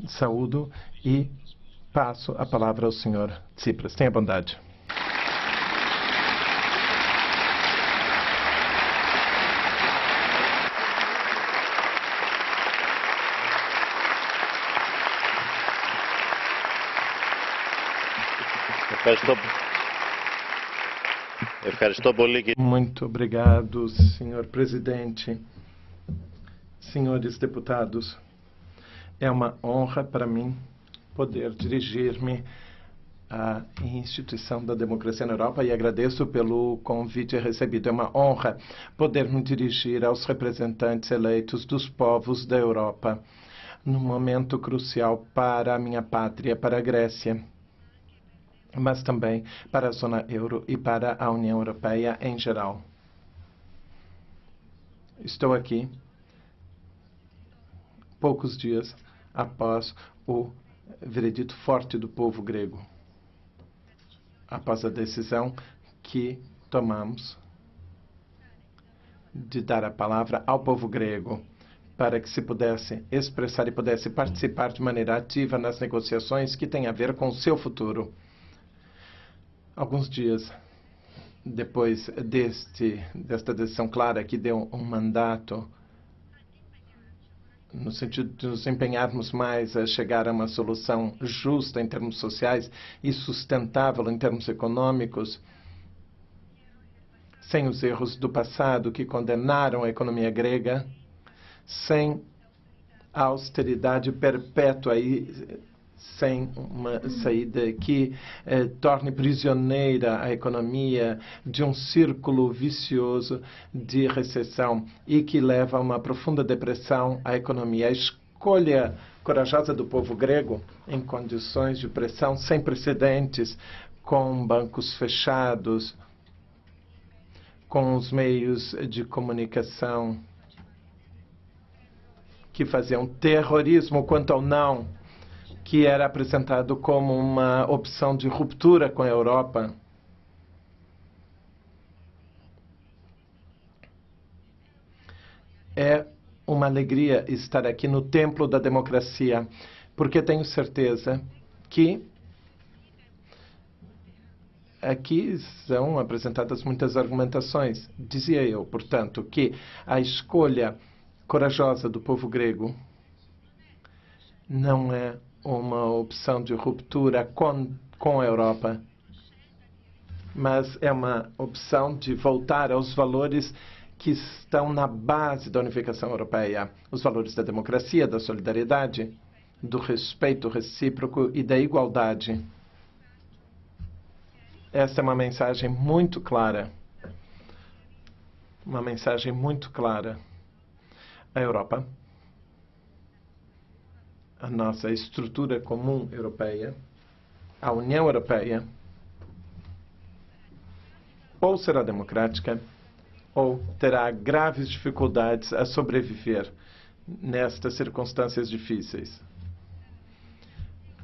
saúdo e passo a palavra ao senhor Tsipras. Tenha bondade. Muito obrigado, senhor presidente, senhores deputados. É uma honra para mim poder dirigir-me à instituição da democracia na Europa e agradeço pelo convite recebido. É uma honra poder me dirigir aos representantes eleitos dos povos da Europa num momento crucial para a minha pátria, para a Grécia, mas também para a zona euro e para a União Europeia em geral. Estou aqui poucos dias após o veredito forte do povo grego, após a decisão que tomamos de dar a palavra ao povo grego para que se pudesse expressar e pudesse participar de maneira ativa nas negociações que têm a ver com o seu futuro. Alguns dias depois desta decisão clara que deu um mandato no sentido de nos empenharmos mais a chegar a uma solução justa em termos sociais e sustentável em termos econômicos, sem os erros do passado que condenaram a economia grega, sem a austeridade perpétua e sem uma saída que torne prisioneira a economia de um círculo vicioso de recessão e que leva a uma profunda depressão à economia. A escolha corajosa do povo grego, em condições de pressão sem precedentes, com bancos fechados, com os meios de comunicação que faziam terrorismo quanto ao não, que era apresentado como uma opção de ruptura com a Europa. É uma alegria estar aqui no templo da democracia, porque tenho certeza que aqui são apresentadas muitas argumentações. Dizia eu, portanto, que a escolha corajosa do povo grego não é uma opção de ruptura com a Europa, mas é uma opção de voltar aos valores que estão na base da unificação europeia, os valores da democracia, da solidariedade, do respeito recíproco e da igualdade. Essa é uma mensagem muito clara. Uma mensagem muito clara. A Europa, a nossa estrutura comum europeia, a União Europeia, ou será democrática, ou terá graves dificuldades a sobreviver nestas circunstâncias difíceis.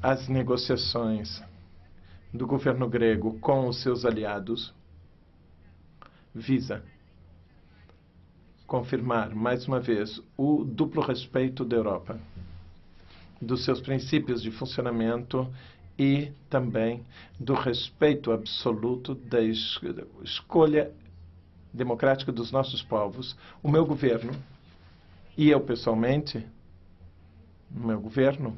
As negociações do governo grego com os seus aliados visa confirmar, mais uma vez, o duplo respeito da Europa, dos seus princípios de funcionamento e também do respeito absoluto da escolha democrática dos nossos povos. O meu governo, e eu pessoalmente, o meu governo,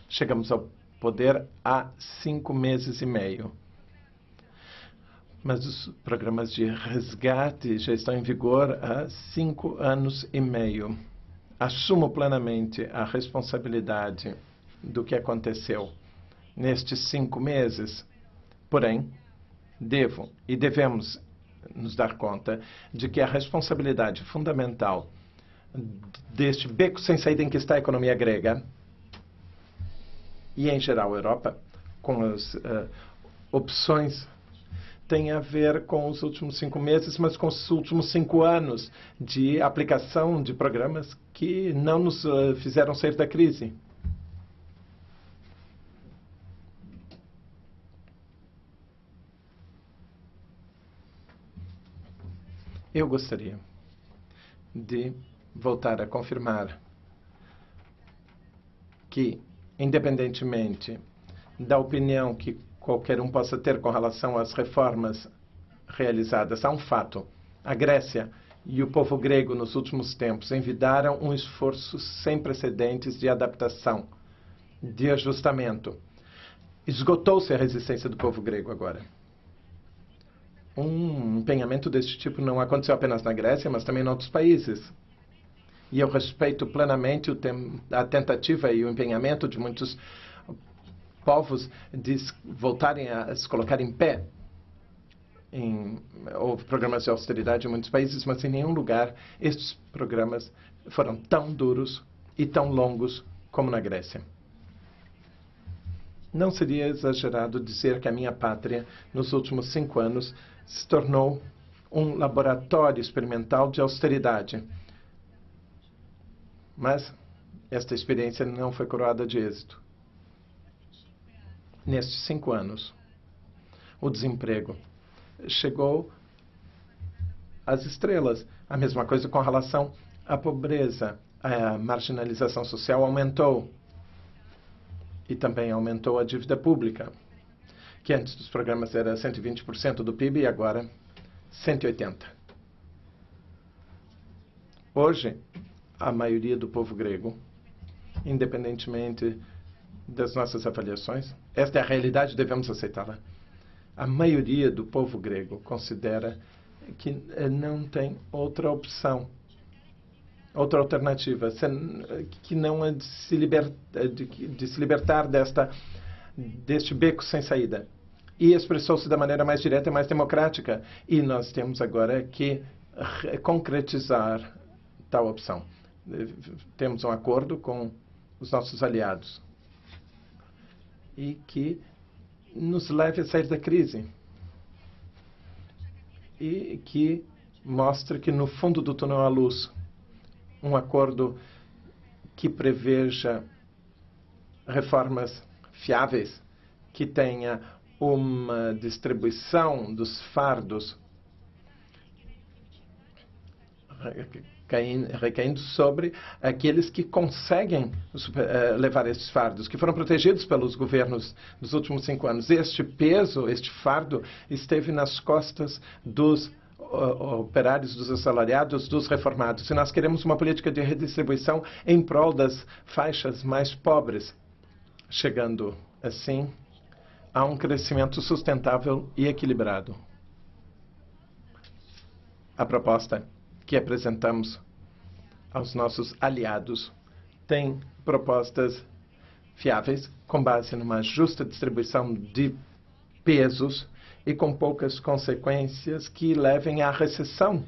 chegamos ao poder há 5 meses e meio. Mas os programas de resgate já estão em vigor há 5 anos e meio. Assumo plenamente a responsabilidade do que aconteceu nestes 5 meses. Porém, devo e devemos nos dar conta de que a responsabilidade fundamental deste beco sem saída em que está a economia grega e, em geral, a Europa, com as opções, tem a ver com os últimos 5 meses, mas com os últimos 5 anos de aplicação de programas que não nos fizeram sair da crise. Eu gostaria de voltar a confirmar que, independentemente da opinião que qualquer um possa ter com relação às reformas realizadas, há um fato. A Grécia e o povo grego, nos últimos tempos, envidaram um esforço sem precedentes de adaptação, de ajustamento. Esgotou-se a resistência do povo grego agora. Um empenhamento desse tipo não aconteceu apenas na Grécia, mas também em outros países. E eu respeito plenamente a tentativa e o empenhamento de muitos povos de voltarem a se colocar em pé. Houve programas de austeridade em muitos países, mas em nenhum lugar estes programas foram tão duros e tão longos como na Grécia. Não seria exagerado dizer que a minha pátria, nos últimos 5 anos, se tornou um laboratório experimental de austeridade. Mas esta experiência não foi coroada de êxito. Nestes 5 anos, o desemprego chegou às estrelas. A mesma coisa com relação à pobreza. A marginalização social aumentou. E também aumentou a dívida pública, que antes dos programas era 120% do PIB e agora 180%. Hoje, a maioria do povo grego, independentemente das nossas avaliações, esta é a realidade, devemos aceitá-la. A maioria do povo grego considera que não tem outra opção, outra alternativa, que não é de se libertar deste beco sem saída. E expressou-se da maneira mais direta e mais democrática. E nós temos agora que concretizar tal opção. Temos um acordo com os nossos aliados e que nos leve a sair da crise e que mostre que no fundo do túnel há luz. Um acordo que preveja reformas fiáveis, que tenha uma distribuição dos fardos recaindo sobre aqueles que conseguem levar estes fardos, que foram protegidos pelos governos dos últimos 5 anos. Este peso, este fardo, esteve nas costas dos operários, dos assalariados, dos reformados. E nós queremos uma política de redistribuição em prol das faixas mais pobres, chegando, assim, a um crescimento sustentável e equilibrado. A proposta que apresentamos aos nossos aliados tem propostas fiáveis, com base numa justa distribuição de pesos e com poucas consequências que levem à recessão.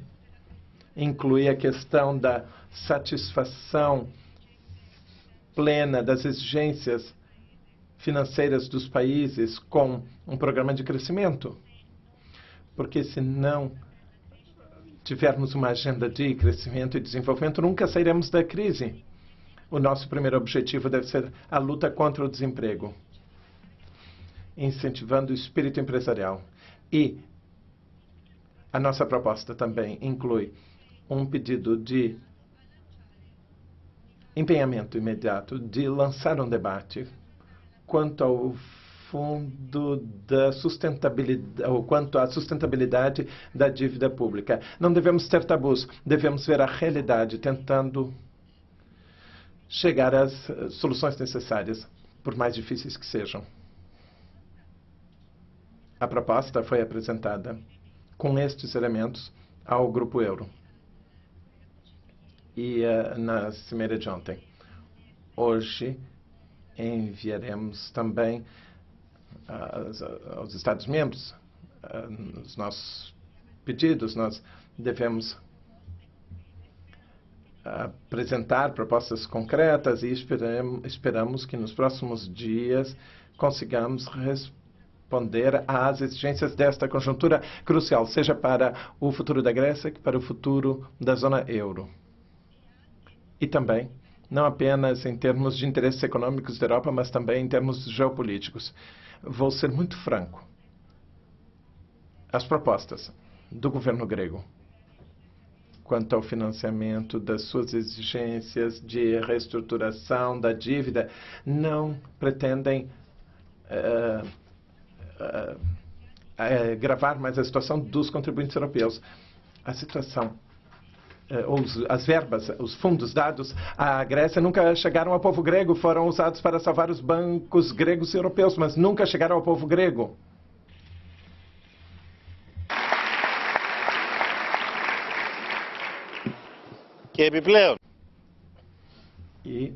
Inclui a questão da satisfação plena das exigências financeiras dos países com um programa de crescimento. Porque se não tivermos uma agenda de crescimento e desenvolvimento, nunca sairemos da crise. O nosso primeiro objetivo deve ser a luta contra o desemprego, incentivando o espírito empresarial. E a nossa proposta também inclui um pedido de empenhamento imediato de lançar um debate quanto ao fundo da sustentabilidade, ou quanto à sustentabilidade da dívida pública. Não devemos ter tabus, devemos ver a realidade, tentando chegar às soluções necessárias, por mais difíceis que sejam. A proposta foi apresentada com estes elementos ao Grupo Euro e na cimeira de ontem. Hoje enviaremos também aos Estados-membros os nossos pedidos. Nós devemos apresentar propostas concretas e esperamos que nos próximos dias consigamos responder às exigências desta conjuntura crucial, seja para o futuro da Grécia que para o futuro da zona euro. E também, não apenas em termos de interesses econômicos da Europa, mas também em termos geopolíticos. Vou ser muito franco. As propostas do governo grego quanto ao financiamento das suas exigências de reestruturação da dívida, não pretendem agravar mais a situação dos contribuintes europeus. A situação, as verbas, os fundos dados à Grécia nunca chegaram ao povo grego, foram usados para salvar os bancos gregos e europeus, mas nunca chegaram ao povo grego. E,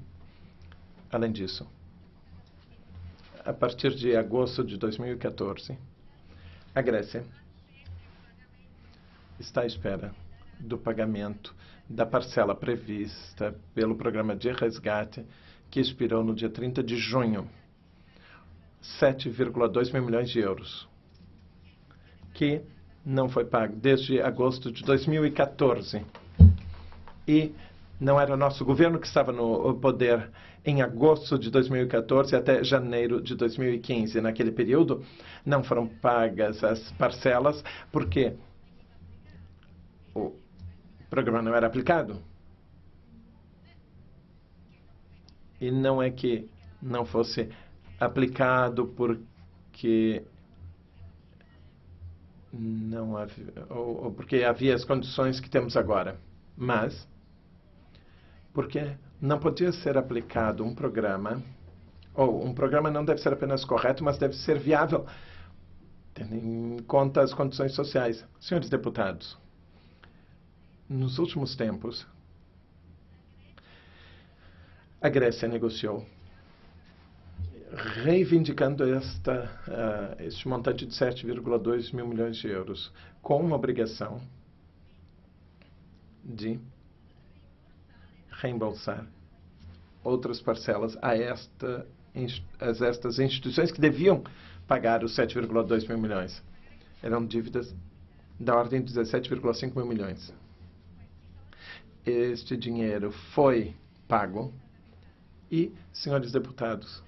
além disso, a partir de agosto de 2014, a Grécia está à espera do pagamento da parcela prevista pelo programa de resgate, que expirou no dia 30 de junho, 7,2 mil milhões de euros, que não foi pago desde agosto de 2014. E não era o nosso governo que estava no poder em agosto de 2014 até janeiro de 2015. Naquele período, não foram pagas as parcelas porque o programa não era aplicado. E não é que não fosse aplicado porque não havia, ou porque havia as condições que temos agora, mas porque não podia ser aplicado um programa, ou um programa não deve ser apenas correto, mas deve ser viável, tendo em conta as condições sociais. Senhores deputados, nos últimos tempos, a Grécia negociou, reivindicando este montante de 7,2 mil milhões de euros, com uma obrigação de reembolsar outras parcelas a estas instituições que deviam pagar os 7,2 mil milhões. Eram dívidas da ordem de 17,5 mil milhões. Este dinheiro foi pago e, senhores deputados,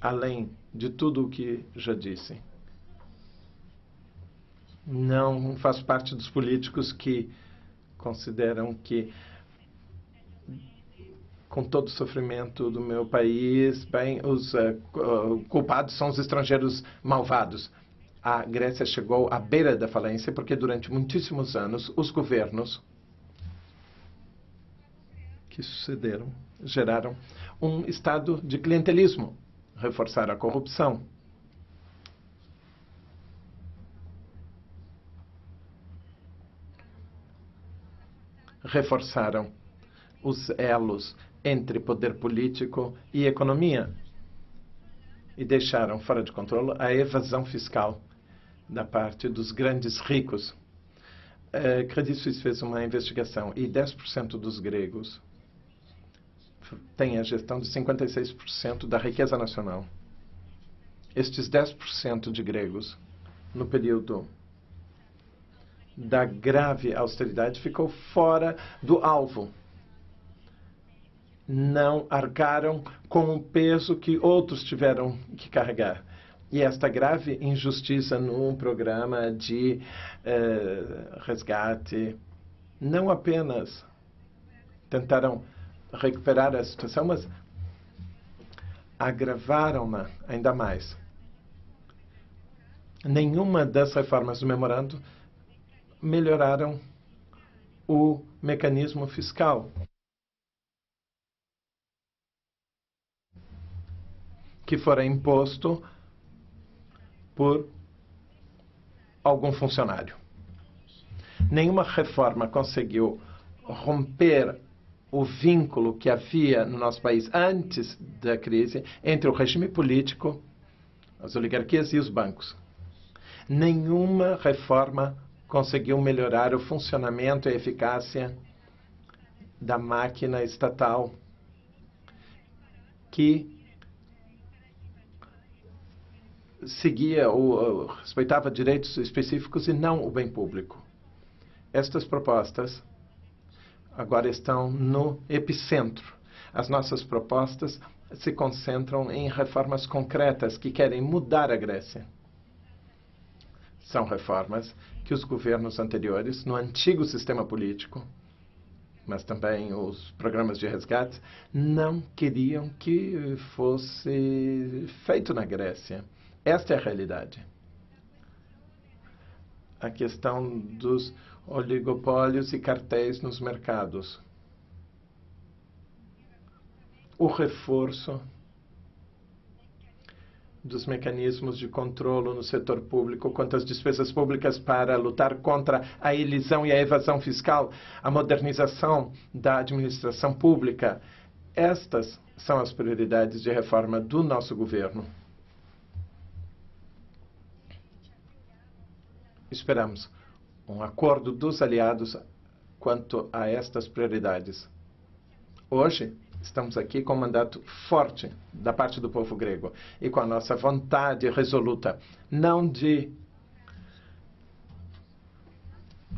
além de tudo o que já disse, não faço parte dos políticos que consideram que, com todo o sofrimento do meu país, bem, os culpados são os estrangeiros malvados. A Grécia chegou à beira da falência porque, durante muitíssimos anos, os governos que sucederam geraram um estado de clientelismo, reforçaram a corrupção. Reforçaram os elos entre poder político e economia e deixaram fora de controle a evasão fiscal da parte dos grandes ricos. Credit Suisse fez uma investigação e 10% dos gregos têm a gestão de 56% da riqueza nacional. Estes 10% de gregos, no período da grave austeridade, ficou fora do alvo. Não arcaram com o peso que outros tiveram que carregar. E esta grave injustiça num programa de resgate não apenas tentaram recuperar a situação, mas agravaram-na ainda mais. Nenhuma das reformas do memorando melhoraram o mecanismo fiscal, que fora imposto por algum funcionário. Nenhuma reforma conseguiu romper o vínculo que havia no nosso país antes da crise entre o regime político, as oligarquias e os bancos. Nenhuma reforma conseguiu melhorar o funcionamento e a eficácia da máquina estatal, que seguia ou respeitava direitos específicos e não o bem público. Estas propostas agora estão no epicentro. As nossas propostas se concentram em reformas concretas que querem mudar a Grécia. São reformas que os governos anteriores, no antigo sistema político, mas também os programas de resgate, não queriam que fosse feito na Grécia. Esta é a realidade. A questão dos oligopólios e cartéis nos mercados. O reforço dos mecanismos de controle no setor público quanto às despesas públicas para lutar contra a elisão e a evasão fiscal, a modernização da administração pública. Estas são as prioridades de reforma do nosso governo. Esperamos um acordo dos aliados quanto a estas prioridades. Hoje, estamos aqui com um mandato forte da parte do povo grego e com a nossa vontade resoluta, não de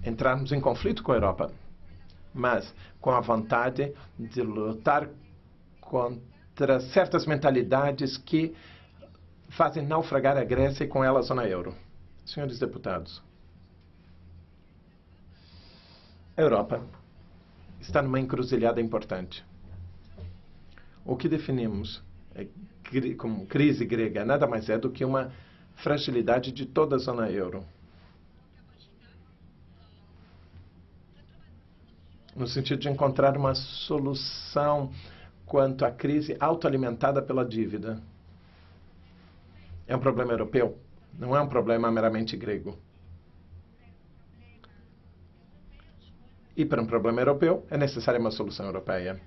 entrarmos em conflito com a Europa, mas com a vontade de lutar contra certas mentalidades que fazem naufragar a Grécia e com ela a zona euro. Senhores deputados, a Europa está numa encruzilhada importante. O que definimos como crise grega nada mais é do que uma fragilidade de toda a zona euro. No sentido de encontrar uma solução quanto à crise autoalimentada pela dívida. É um problema europeu, não é um problema meramente grego. E para um problema europeu é necessária uma solução europeia.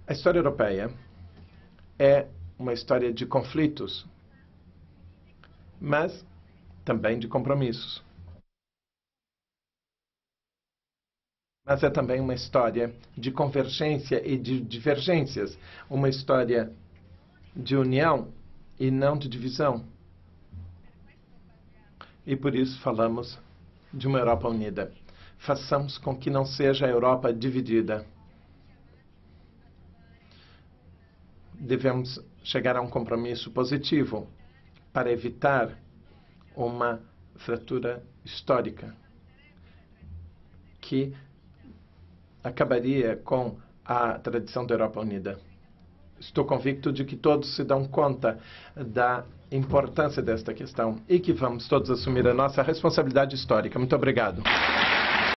A história europeia é uma história de conflitos, mas também de compromissos. Mas é também uma história de convergência e de divergências, uma história de união e não de divisão. E por isso falamos de uma Europa unida. Façamos com que não seja a Europa dividida. Devemos chegar a um compromisso positivo para evitar uma fratura histórica que acabaria com a tradição da Europa unida. Estou convicto de que todos se dão conta da importância desta questão e que vamos todos assumir a nossa responsabilidade histórica. Muito obrigado.